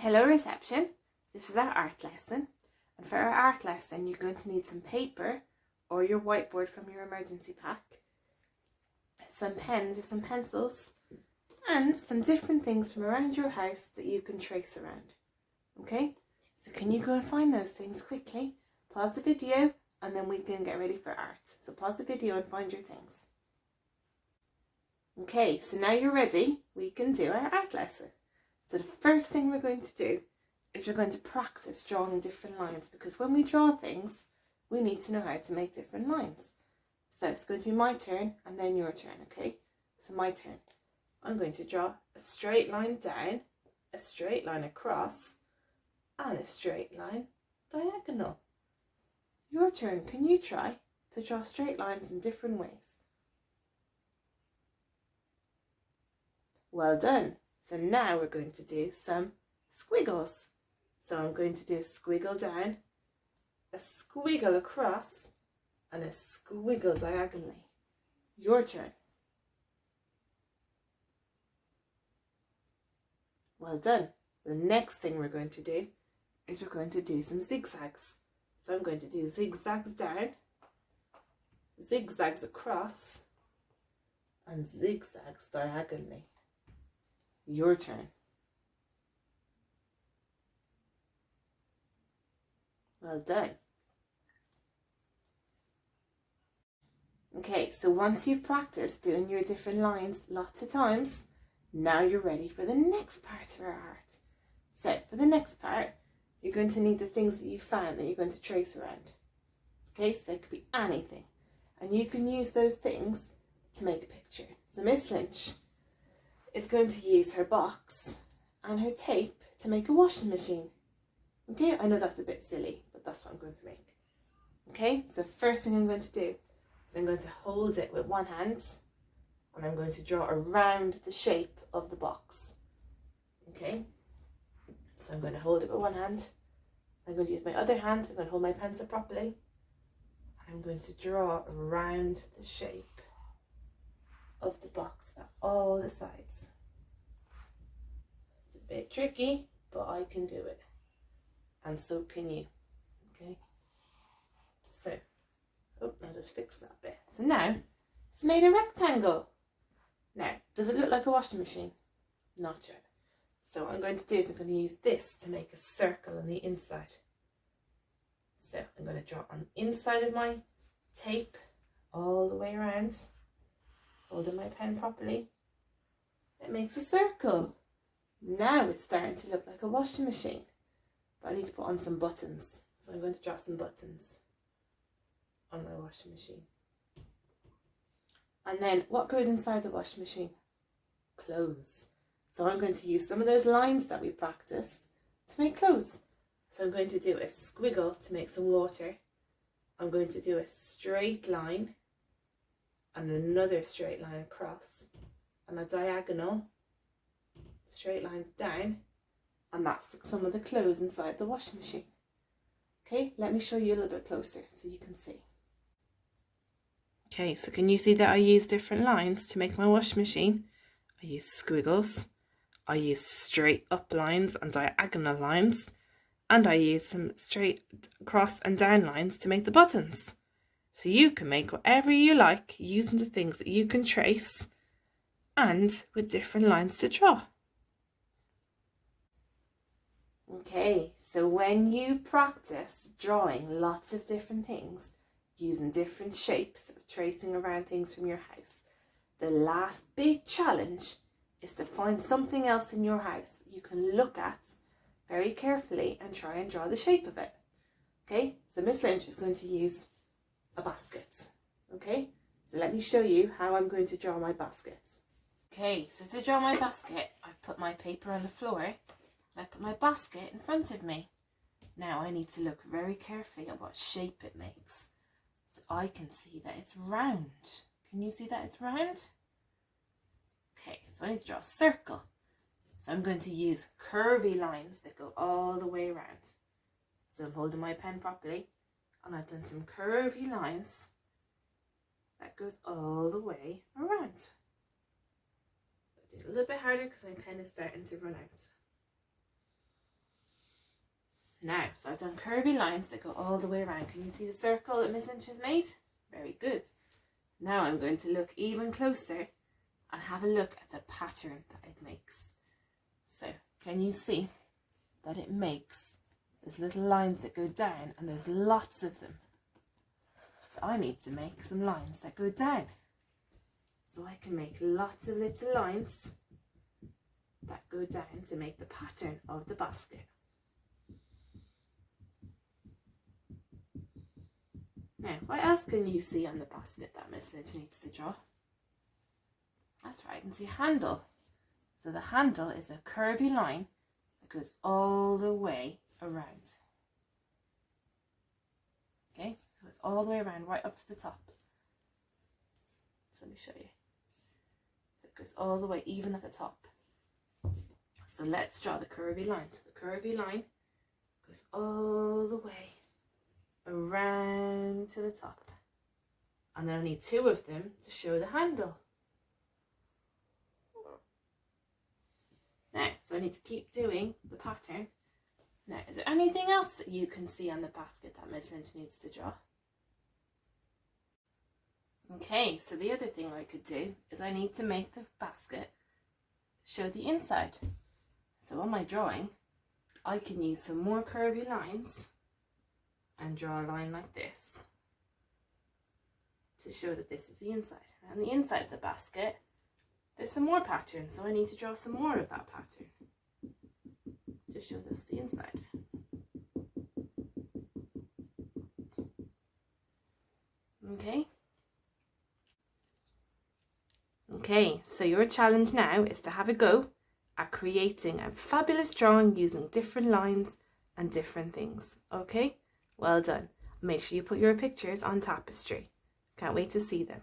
Hello reception, this is our art lesson, and for our art lesson you're going to need some paper or your whiteboard from your emergency pack, some pens or some pencils, and some different things from around your house that you can trace around. Okay, so can you go and find those things quickly? Pause the video and then we can get ready for art. So pause the video and find your things. Okay, so now you're ready, we can do our art lesson. So the first thing we're going to do is we're going to practice drawing different lines, because when we draw things, we need to know how to make different lines. So it's going to be my turn and then your turn, okay? So my turn. I'm going to draw a straight line down, a straight line across, and a straight line diagonal. Your turn. Can you try to draw straight lines in different ways? Well done. So now we're going to do some squiggles. So I'm going to do a squiggle down, a squiggle across, and a squiggle diagonally. Your turn. Well done. The next thing we're going to do is we're going to do some zigzags. So I'm going to do zigzags down, zigzags across, and zigzags diagonally. Your turn. Well done. Okay, so once you've practiced doing your different lines lots of times, now you're ready for the next part of our art. So for the next part, you're going to need the things that you found that you're going to trace around. Okay, so they could be anything. And you can use those things to make a picture. So Miss Lynch is going to use her box and her tape to make a washing machine. Okay, I know that's a bit silly, but that's what I'm going to make. Okay, so first thing I'm going to do is I'm going to hold it with one hand and I'm going to draw around the shape of the box. Okay, so I'm going to hold it with one hand. I'm going to use my other hand. I'm going to hold my pencil properly. And I'm going to draw around the shape of the box at all the sides. It's a bit tricky, but I can do it. And so can you. Okay, so I'll just fix that bit. So now it's made a rectangle. Now, does it look like a washing machine? Not yet. So what I'm going to do is I'm going to use this to make a circle on the inside. So I'm going to draw on the inside of my tape all the way around, holding my pen properly. It makes a circle. Now it's starting to look like a washing machine, but I need to put on some buttons. So I'm going to draw some buttons on my washing machine. And then what goes inside the washing machine? Clothes. So I'm going to use some of those lines that we practiced to make clothes. So I'm going to do a squiggle to make some water. I'm going to do a straight line and another straight line across and a diagonal straight line down, and that's some of the clothes inside the washing machine. Okay, let me show you a little bit closer so you can see. Okay, so can you see that I use different lines to make my washing machine? I use squiggles, I use straight up lines and diagonal lines, and I use some straight across and down lines to make the buttons. So you can make whatever you like using the things that you can trace and with different lines to draw. Okay, so when you practice drawing lots of different things, using different shapes, tracing around things from your house, the last big challenge is to find something else in your house you can look at very carefully and try and draw the shape of it. Okay, so Miss Lynch is going to use a basket. Okay, so let me show you how I'm going to draw my basket. Okay, so to draw my basket, I've put my paper on the floor and I put my basket in front of me. Now I need to look very carefully at what shape it makes, so I can see that it's round. Can you see that it's round? Okay, so I need to draw a circle. So I'm going to use curvy lines that go all the way around. So I'm holding my pen properly and I've done some curvy lines that goes all the way around. I'll do it a little bit harder because my pen is starting to run out. Now, so I've done curvy lines that go all the way around. Can you see the circle that Miss Lynch has made? Very good. Now I'm going to look even closer and have a look at the pattern that it makes. So can you see that it makes those little lines that go down, and there's lots of them. So I need to make some lines that go down. So I can make lots of little lines that go down to make the pattern of the basket. Now, what else can you see on the basket that Miss Lynch needs to draw? That's right, I can see handle. So the handle is a curvy line that goes all the way around. Okay, so it's all the way around, right up to the top. So let me show you. So it goes all the way, even at the top. So let's draw the curvy line. So the curvy line goes all the way around to the top. And then I need two of them to show the handle. Now, so I need to keep doing the pattern. Now, is there anything else that you can see on the basket that Miss Lynch needs to draw? Okay, so the other thing I could do is I need to make the basket show the inside. So on my drawing, I can use some more curvy lines and draw a line like this to show that this is the inside. And the inside of the basket, there's some more pattern, so I need to draw some more of that pattern to show this the inside. Okay. Okay, so your challenge now is to have a go at creating a fabulous drawing using different lines and different things. Okay, well done. Make sure you put your pictures on tapestry. Can't wait to see them.